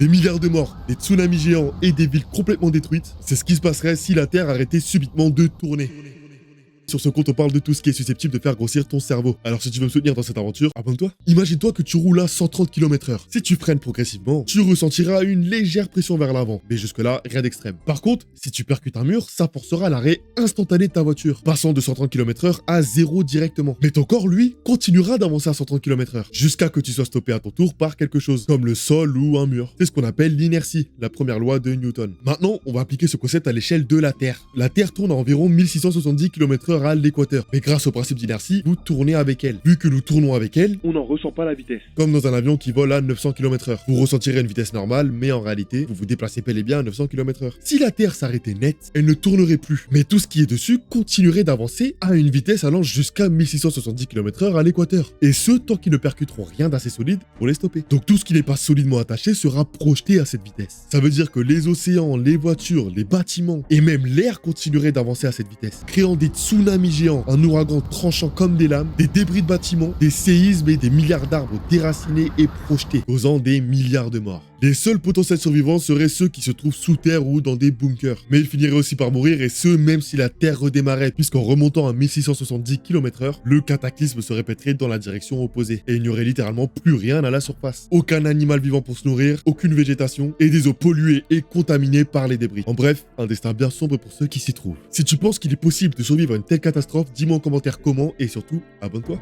Des milliards de morts, des tsunamis géants et des villes complètement détruites, c'est ce qui se passerait si la Terre arrêtait subitement de tourner. Sur ce compte, on parle de tout ce qui est susceptible de faire grossir ton cerveau. Alors si tu veux me soutenir dans cette aventure, abonne-toi. Imagine-toi que tu roules à 130 km/h. Si tu freines progressivement, tu ressentiras une légère pression vers l'avant. Mais jusque-là, rien d'extrême. Par contre, si tu percutes un mur, ça forcera l'arrêt instantané de ta voiture, passant de 130 km/h à 0 directement. Mais ton corps, lui, continuera d'avancer à 130 km/h, jusqu'à que tu sois stoppé à ton tour par quelque chose, comme le sol ou un mur. C'est ce qu'on appelle l'inertie, la première loi de Newton. Maintenant, on va appliquer ce concept à l'échelle de la Terre. La Terre tourne à environ 1670 km/h à l'équateur. Mais grâce au principe d'inertie, vous tournez avec elle. Vu que nous tournons avec elle, on n'en ressent pas la vitesse. comme dans un avion qui vole à 900 km/h. Vous ressentirez une vitesse normale, mais en réalité, vous vous déplacez bel et bien à 900 km/h. Si la Terre s'arrêtait net, elle ne tournerait plus. Mais tout ce qui est dessus continuerait d'avancer à une vitesse allant jusqu'à 1670 km/h à l'équateur. Et ce, tant qu'ils ne percuteront rien d'assez solide pour les stopper. Donc tout ce qui n'est pas solidement attaché sera projeté à cette vitesse. Ça veut dire que les océans, les voitures, les bâtiments et même l'air continueraient d'avancer à cette vitesse, créant des tsunamis géants, un ouragan tranchant comme des lames, des débris de bâtiments, des séismes et des milliards d'arbres déracinés et projetés, causant des milliards de morts. Les seuls potentiels survivants seraient ceux qui se trouvent sous terre ou dans des bunkers. Mais ils finiraient aussi par mourir, et ce, même si la Terre redémarrait, puisqu'en remontant à 1670 km/h, le cataclysme se répéterait dans la direction opposée, et il n'y aurait littéralement plus rien à la surface. Aucun animal vivant pour se nourrir, aucune végétation, et des eaux polluées et contaminées par les débris. En bref, un destin bien sombre pour ceux qui s'y trouvent. Si tu penses qu'il est possible de survivre à une telle catastrophe, dis-moi en commentaire comment, et surtout, abonne-toi.